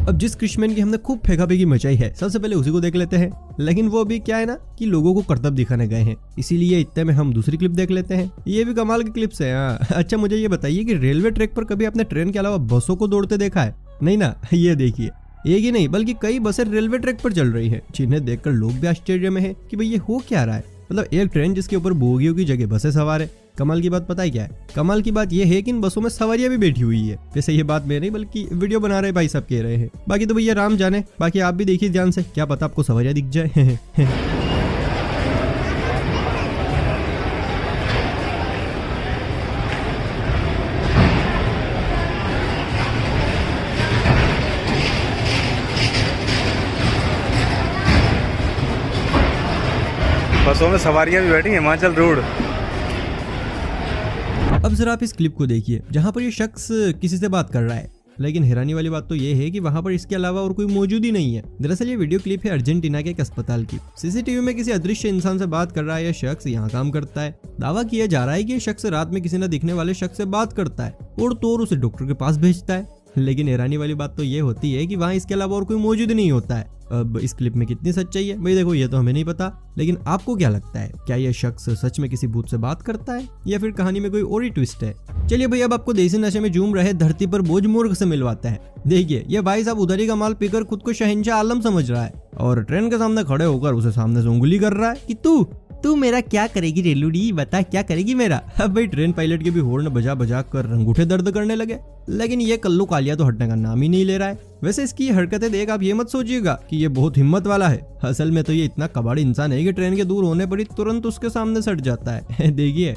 अब जिस क्रिशमैन की हमने खूब फेंका-फेंकी मचाई है, सबसे पहले उसी को देख लेते हैं। लेकिन वो अभी क्या है ना कि लोगों को करतब दिखाने गए हैं, इसीलिए इतने में हम दूसरी क्लिप देख लेते हैं। ये भी कमाल की क्लिप्स है। अच्छा मुझे ये बताइए कि रेलवे ट्रैक पर कभी आपने ट्रेन के अलावा बसों को दौड़ते देखा है? नहीं ना। ये देखिए, एक ही नहीं बल्कि कई बसें रेलवे ट्रैक पर चल रही हैं, जिन्हें देखकर लोग भी आश्चर्य में हैं कि भाई ये हो क्या रहा है। मतलब एक ट्रेन जिसके ऊपर बोगियों की जगह बसें सवार है। कमाल की बात पता है क्या है? कमाल की बात यह है कि इन बसों में सवारियां भी बैठी हुई है। वैसे ये बात मैं नहीं बल्कि वीडियो बना रहे भाई साहब कह रहे हैं। बाकी तो भैया राम जाने, बाकी आप भी देखिए ध्यान से, क्या पता आपको सवारियां दिख जाए। बसों में सवारियां भी बैठी हिमाचल रोड। अब जरा आप इस क्लिप को देखिए जहां पर ये शख्स किसी से बात कर रहा है, लेकिन हैरानी वाली बात तो ये है कि वहां पर इसके अलावा और कोई मौजूद ही नहीं है। दरअसल ये वीडियो क्लिप है अर्जेंटीना के एक अस्पताल की। सीसीटीवी में किसी अदृश्य इंसान से बात कर रहा है। यह शख्स यहाँ काम करता है। दावा किया जा रहा है कि यह शख्स रात में किसी न दिखने वाले शख्स से बात करता है और तो और उसे डॉक्टर के पास भेजता है। लेकिन हैरानी वाली बात तो ये होती है कि वहाँ इसके अलावा और कोई मौजूद नहीं होता है। अब इस क्लिप में कितनी सच्चाई है भाई देखो ये तो हमें नहीं पता, लेकिन आपको क्या लगता है, क्या यह शख्स सच में किसी भूत से बात करता है या फिर कहानी में कोई और ही ट्विस्ट है? चलिए भाई अब आपको देसी नशे में झूम रहे धरती पर बोझ मूर्ख से मिलवाता है। देखिए ये भाई साहब उधरी का माल पीकर खुद को शहंशाह आलम समझ रहा है और ट्रेन के सामने खड़े होकर उसे सामने से उंगली कर रहा है कि तू मेरा क्या करेगी रेलुड़ी, बता क्या करेगी मेरा। अब भाई ट्रेन पायलट के भी हॉर्न बजा बजा कर रंगूठे दर्द करने लगे, लेकिन ये कल्लू कालिया तो हटने का नाम ही नहीं ले रहा है। वैसे इसकी हरकतें देख आप ये मत सोचिएगा कि ये बहुत हिम्मत वाला है। असल में तो ये इतना कबाड़ी इंसान है कि ट्रेन के दूर होने पर ही तुरंत उसके सामने सट जाता है। देखिए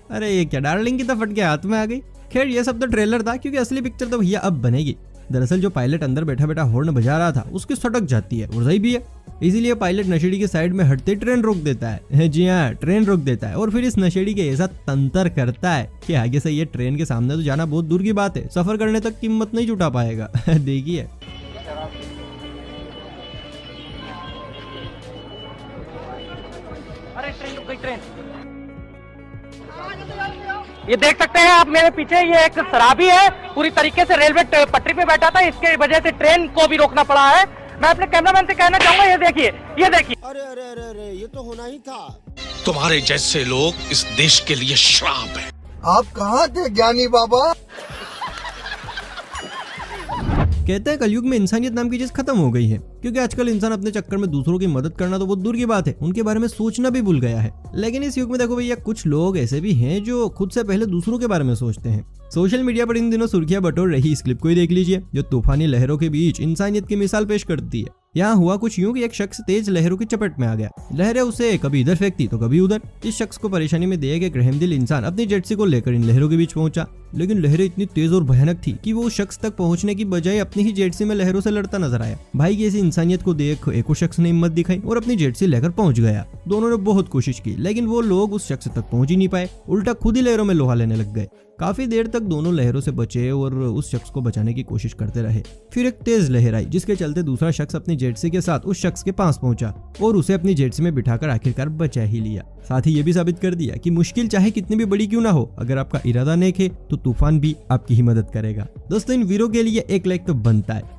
अरे ये क्या डार्लिंग की तो फट के हाथ में आ गई। खैर ये सब तो ट्रेलर था, क्योंकि असली पिक्चर तो भैया अब बनेगी। दरअसल जो पायलट अंदर बैठा बैठा हॉर्न बजा रहा था उसकी सटक जाती है और सही भी है, इसीलिए पायलट नशेड़ी के साइड में हटते ट्रेन रोक देता है। जी हाँ, ट्रेन रोक देता है और फिर इस नशेड़ी के ऐसा तंत्र करता है कि आगे से ये ट्रेन के सामने तो जाना बहुत दूर की बात है, सफर करने तक की हिम्मत नहीं जुटा पाएगा। देखिए अरे ट्रेन रुक गई ट्रेन। ये देख सकते हैं आप मेरे पीछे, ये एक शराबी है, पूरी तरीके से रेलवे पटरी पे बैठा था, इसके वजह से ट्रेन को भी रोकना पड़ा है। मैं अपने कैमरामैन से कहना चाहूंगा ये देखिए, ये देखिए। अरे अरे अरे अरे ये तो होना ही था। तुम्हारे जैसे लोग इस देश के लिए श्राप है। आप कहाँ थे ज्ञानी बाबा? कहते हैं कलयुग में इंसानियत नाम की चीज खत्म हो गई है, क्योंकि आजकल इंसान अपने चक्कर में दूसरों की मदद करना तो बहुत दूर की बात है, उनके बारे में सोचना भी भूल गया है। लेकिन इस युग में देखो भैया कुछ लोग ऐसे भी हैं जो खुद से पहले दूसरों के बारे में सोचते हैं। सोशल मीडिया पर इन दिनों सुर्खियां बटोर रही इस क्लिप को ही देख लीजिए, जो तूफानी लहरों के बीच इंसानियत की मिसाल पेश करती है। यहाँ हुआ कुछ यूं कि एक शख्स तेज लहरों की चपेट में आ गया। लहरें उसे कभी इधर फेंकती तो कभी उधर। इस शख्स को परेशानी में देख एक रहमदिल इंसान अपनी जेटसी को लेकर इन लहरों के बीच पहुंचा, लेकिन लहरें इतनी तेज और भयानक थी कि वो उस शख्स तक पहुंचने की बजाय अपनी ही जेटसी में लहरों से लड़ता नजर आया। भाई की ऐसी इंसानियत को देख एक शख्स ने हिम्मत दिखाई और अपनी जेटसी लेकर पहुंच गया। दोनों ने बहुत कोशिश की, लेकिन वो लोग उस शख्स तक पहुंच ही नहीं पाए, उल्टा खुद ही लहरों में लोहा लेने लग गए। काफी देर तक दोनों लहरों से बचे और उस शख्स को बचाने की कोशिश करते रहे। फिर एक तेज लहर आई, जिसके चलते दूसरा शख्स अपनी जेटसी के साथ उस शख्स के पास पहुंचा और उसे अपनी जेटसी में बिठाकर आखिरकार बचा ही लिया। साथ ही ये भी साबित कर दिया कि मुश्किल चाहे कितनी भी बड़ी क्यों ना हो, अगर आपका इरादा नेक है तो तूफान भी आपकी ही मदद करेगा। दोस्तों इन वीरों के लिए एक लाइक तो बनता है।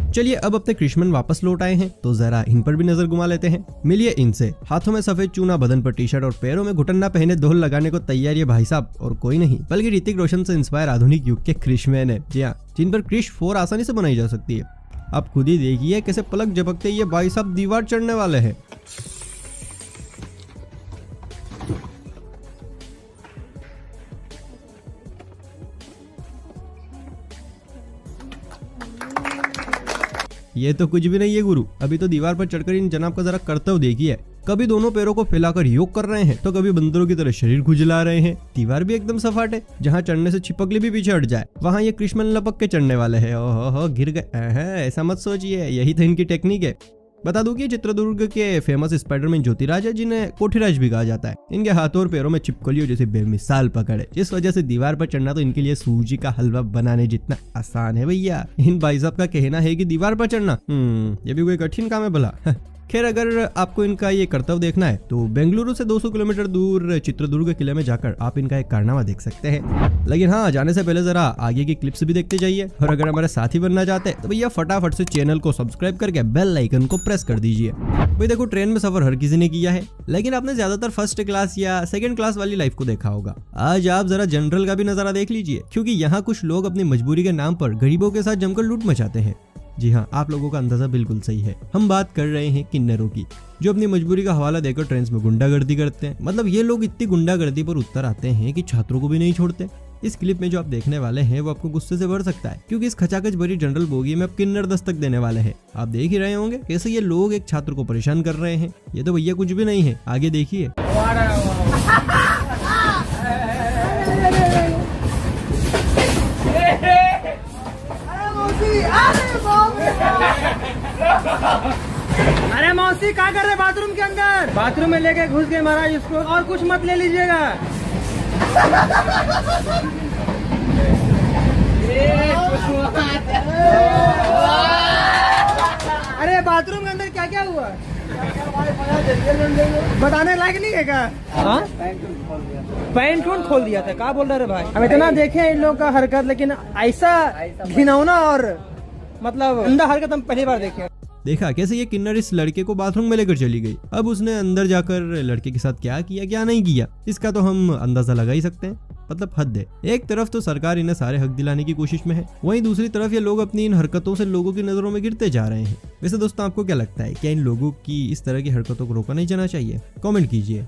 चलिए अब अपने कृष्णन वापस लौट आए हैं तो जरा इन पर भी नजर घुमा लेते हैं। मिलिए इनसे। हाथों में सफेद चूना, बदन पर टी शर्ट और पैरों में घुटन्ना पहने ढोल लगाने को तैयार ये भाई साहब और कोई नहीं बल्कि ऋतिक रोशन से इंस्पायर आधुनिक युग के कृष्णमैन है। जी हाँ, जिन पर क्रिश 4 आसानी से बनाई जा सकती है। आप खुद ही देखिए कैसे पलक झपकते ये भाई साहब दीवार चढ़ने वाले हैं। ये तो कुछ भी नहीं है गुरु, अभी तो दीवार पर चढ़कर इन जनाब का जरा कर्तव्य देखिए। कभी दोनों पैरों को फैलाकर योग कर रहे हैं तो कभी बंदरों की तरह शरीर खुजला रहे हैं। दीवार भी एकदम सपाट है, जहाँ चढ़ने से छिपकली भी पीछे हट जाए वहाँ ये कृष्ण लपक के चढ़ने वाले हैं। ओहो गिर गए, ऐसा मत सोचिए, यही तो इनकी टेक्निक है। बता दूं कि चित्रदुर्ग के फेमस स्पाइडरमैन ज्योतिराज है, जिन्हें कोठीराज भी कहा जाता है। इनके हाथों और पैरों में छिपकलियों जैसी बेमिसाल पकड़ है, इस वजह से दीवार पर चढ़ना तो इनके लिए सूजी का हलवा बनाने जितना आसान है भैया। इन भाई साहब का कहना है कि दीवार पर चढ़ना ये भी कोई कठिन काम है भला। खैर, अगर आपको इनका ये कर्तव्य देखना है तो बेंगलुरु से 200 किलोमीटर दूर चित्रदुर्ग किले में जाकर आप इनका एक कारनामा देख सकते हैं। लेकिन हाँ, जाने से पहले जरा आगे की क्लिप्स भी देखते जाइए। और अगर हमारे साथी बनना चाहते हैं तो भैया फटाफट से चैनल को सब्सक्राइब करके बेल आइकन को प्रेस कर दीजिए। भाई देखो, ट्रेन में सफर हर किसी ने किया है, लेकिन आपने ज्यादातर फर्स्ट क्लास या सेकंड क्लास वाली लाइफ को देखा होगा। आज आप जरा जनरल का भी नजारा देख लीजिए, क्योंकि यहाँ कुछ लोग अपनी मजबूरी के नाम पर गरीबों के साथ जमकर लूट मचाते हैं। जी हाँ, आप लोगों का अंदाजा बिल्कुल सही है, हम बात कर रहे हैं किन्नरों की, जो अपनी मजबूरी का हवाला देकर ट्रेन में गुंडागर्दी करते हैं। मतलब ये लोग इतनी गुंडागर्दी पर उतर आते हैं कि छात्रों को भी नहीं छोड़ते। इस क्लिप में जो आप देखने वाले हैं वो आपको गुस्से से भर सकता है, क्योंकि इस खचाखच भरी जनरल बोगी में अब किन्नर दस्तक देने वाले हैं। आप देख ही रहे होंगे कैसे ये लोग एक छात्र को परेशान कर रहे हैं। ये तो भैया कुछ भी नहीं है, आगे देखिए। अरे मौसी क्या कर रहे बाथरूम के अंदर? बाथरूम में लेके घुस गए महाराज इसको, और कुछ मत ले लीजिएगा। अरे बाथरूम के अंदर क्या क्या हुआ बताने लायक नहीं है क्या? पैंट खोल दिया था, क्या बोल रहे रे भाई? हम इतना देखे इन लोग का हरकत, लेकिन ऐसा घिनौना और मतलब गंदा हरकत हम पहली बार देखे। देखा कैसे ये किन्नर इस लड़के को बाथरूम में लेकर चली गई। अब उसने अंदर जाकर लड़के के साथ क्या किया क्या नहीं किया, इसका तो हम अंदाजा लगा ही सकते हैं। मतलब हद है। एक तरफ तो सरकार इन्हें सारे हक दिलाने की कोशिश में है, वहीं दूसरी तरफ ये लोग अपनी इन हरकतों से लोगों की नजरों में गिरते जा रहे हैं। वैसे दोस्तों, आपको क्या लगता है, क्या इन लोगों की इस तरह की हरकतों को रोका नहीं जाना चाहिए? कमेंट कीजिए।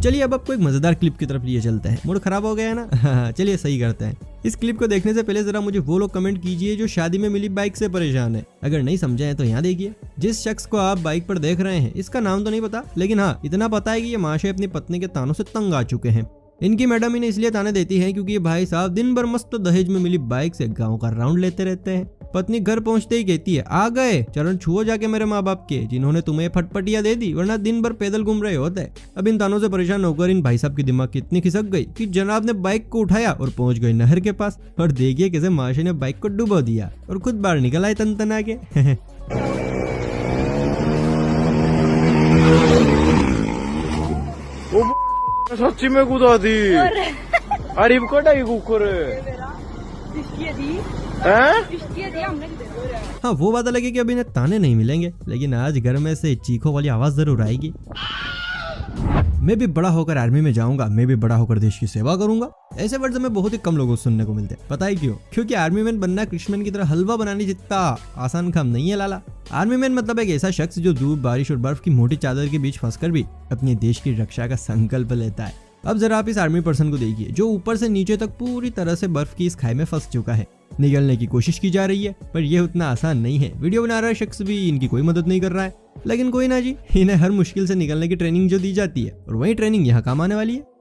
चलिए अब आपको एक मजेदार क्लिप की तरफ लिए चलते हैं। मूड खराब हो गया है ना? चलिए सही करते हैं। इस क्लिप को देखने से पहले जरा मुझे वो लोग कमेंट कीजिए जो शादी में मिली बाइक से परेशान है। अगर नहीं समझे हैं तो यहाँ देखिए। जिस शख्स को आप बाइक पर देख रहे हैं, इसका नाम तो नहीं पता, लेकिन हाँ इतना पता है कि ये महाशय अपनी पत्नी के तानों से तंग आ चुके हैं। इनकी मैडम इन्हें इसलिए ताने देती है क्योंकि ये भाई साहब दिन भर मस्त दहेज में मिली बाइक से गांव का राउंड लेते रहते हैं। पत्नी घर पहुंचते ही कहती है, आ गए, चरण छुओ जाके मेरे माँ बाप के, जिन्होंने तुम्हें फटपटिया दे दी, वरना दिन भर पैदल घूम रहे होते। अब इन तानों से परेशान होकर इन भाई साहब की दिमाग की इतनी खिसक गई कि जनाब ने बाइक को उठाया और पहुंच गए नहर के पास। और देखिए कैसे महाशय ने बाइक को डुबो दिया और खुद बाहर निकल आए तन के। सच्ची में कूदा दी। अरे कोटा ही कुकर हाँ, वो बात अलग है कि अभी इन्हें ताने नहीं मिलेंगे, लेकिन आज घर में से चीखों वाली आवाज जरूर आएगी। मैं भी बड़ा होकर आर्मी में जाऊंगा, मैं भी बड़ा होकर देश की सेवा करूंगा। ऐसे वर्ड्स में बहुत ही कम लोगों को सुनने को मिलते हैं। पता है क्यों? क्योंकि आर्मी मैन बनना कृष्णमैन की तरह हलवा बनाने जितना आसान काम नहीं है लाला। आर्मी मैन मतलब एक ऐसा शख्स जो धूप, बारिश और बर्फ की मोटी चादर के बीच फंसकर भी अपने देश की रक्षा का संकल्प लेता है। अब जरा आप इस आर्मी पर्सन को देखिए जो ऊपर से नीचे तक पूरी तरह से बर्फ की इस खाई में फंस चुका है। निकलने की कोशिश की जा रही है, पर यह उतना आसान नहीं है। वीडियो बना रहा शख्स भी इनकी कोई मदद नहीं कर रहा है, लेकिन कोई ना जी, इन्हें हर मुश्किल से निकलने की ट्रेनिंग जो दी जाती है, और वही ट्रेनिंग यहाँ काम आने वाली है।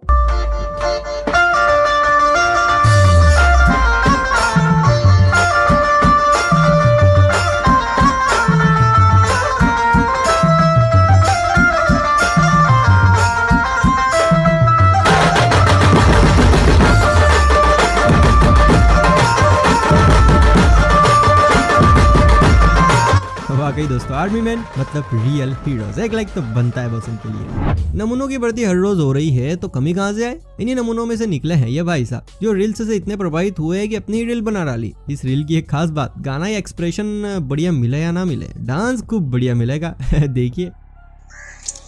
वाकई दोस्तों, आर्मी मैन मतलब रियल हीरोज। एक लाइक तो बनता है बस इनके लिए। नमूनों की भर्ती हर रोज हो रही है, तो कमी कहां से आए? इन्हीं नमूनों में से निकले हैं ये भाई साहब, जो रील्स से इतने प्रभावित हुए हैं कि अपनी रील बना डाली। इस रील की एक खास बात, गाना या एक्सप्रेशन बढ़िया मिले या ना मिले, डांस खूब बढ़िया मिलेगा। देखिए।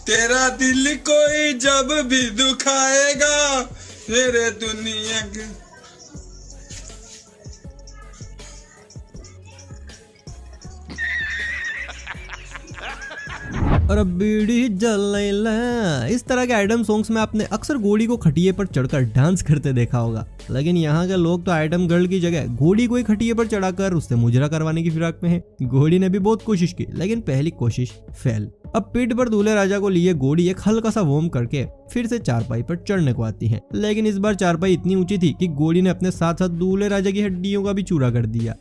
तेरा दिल कोई जब भी दुखाएगा, तेरे दुनिया के और अब बीड़ी जल ला। इस तरह के आइटम सॉन्ग्स में आपने अक्सर घोड़ी को खटिये पर चढ़कर डांस करते देखा होगा, लेकिन यहाँ के लोग तो आइटम गर्ल की जगह घोड़ी को ही खटिये पर चढ़ाकर उससे मुजरा करवाने की फिराक में है। घोड़ी ने भी बहुत कोशिश की, लेकिन पहली कोशिश फेल। अब पीठ पर दूल्हे राजा को लिए घोड़ी एक हल्का सा वॉर्म करके फिर से चारपाई पर चढ़ने को आती है, लेकिन इस बार चारपाई इतनी ऊंची थी कि घोड़ी ने अपने साथ साथ दूल्हे राजा की हड्डियों का भी चूरा कर दिया।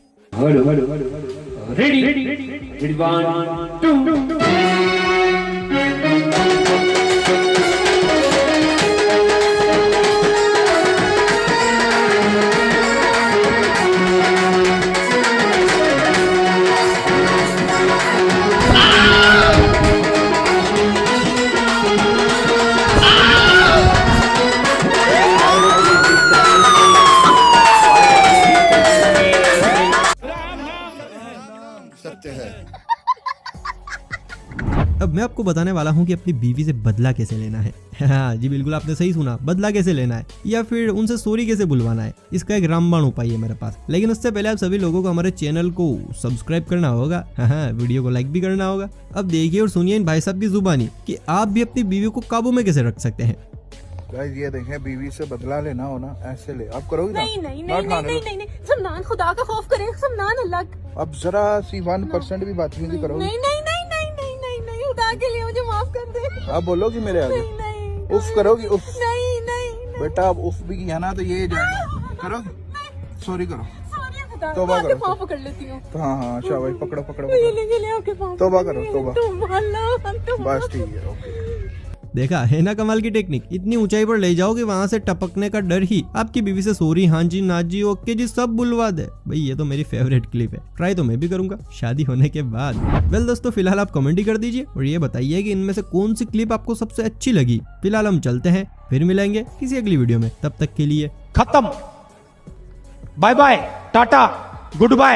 सत्य है। अब मैं आपको बताने वाला हूँ कि अपनी बीवी से बदला कैसे लेना है। हाँ जी बिल्कुल, आपने सही सुना, बदला कैसे लेना है या फिर उनसे सॉरी कैसे बुलवाना है। इसका एक रामबाण उपाय है मेरे पास, लेकिन उससे पहले आप सभी लोगों को हमारे चैनल को सब्सक्राइब करना होगा। हाँ, वीडियो को लाइक भी करना होगा। अब देखिए और सुनिए इन भाई साहब की जुबानी कि आप भी अपनी बीवी को काबू में कैसे रख सकते हैं। गाइस ये देखें, बीवी से बदला लेना हो ना, ऐसे ले। आप करोगे ना? नहीं नहीं नहीं नहीं नहीं नहीं, सम्मान खुदा का खौफ करें, सम्मान अलग। अब जरा सी 1% भी बदतमीजी करोगे? नहीं नहीं नहीं नहीं नहीं नहीं नहीं, खुदा के लिए मुझे माफ कर दे। आप बोलोगी मेरे आगे? नहीं नहीं, उफ करोगी? उफ नहीं नहीं बेटा, अब उफ भी किया ना तो ये जाएगा। करोगी? सॉरी करो। सॉरी खुदा, तौबा आपके करो। पाँव पकड़ लेती हूँ। तो हाँ शाबाश, पकड़ो पकड़ो ये पकड़ो। ले ले आपके पाँव। तौबा करो, तौबा। तुम अल्लाह, तुम बस ठीक है, ओके। देखा है ना कमाल की टेक्निक। इतनी ऊंचाई पर ले जाओ कि वहां से टपकने का डर ही आपकी बीवी से सॉरी, हाँ जी, ना जी, ओके जी सब बुलवा दे। भाई ये तो मेरी फेवरेट क्लिप है, ट्राई तो मैं भी करूंगा शादी होने के बाद। वेल दोस्तों, फिलहाल आप कमेंट ही कर दीजिए और ये बताइए कि इनमें से कौन सी क्लिप आपको सबसे अच्छी लगी। फिलहाल हम चलते हैं, फिर मिलेंगे किसी अगली वीडियो में, तब तक के लिए खत्म, bye bye, tata, good bye.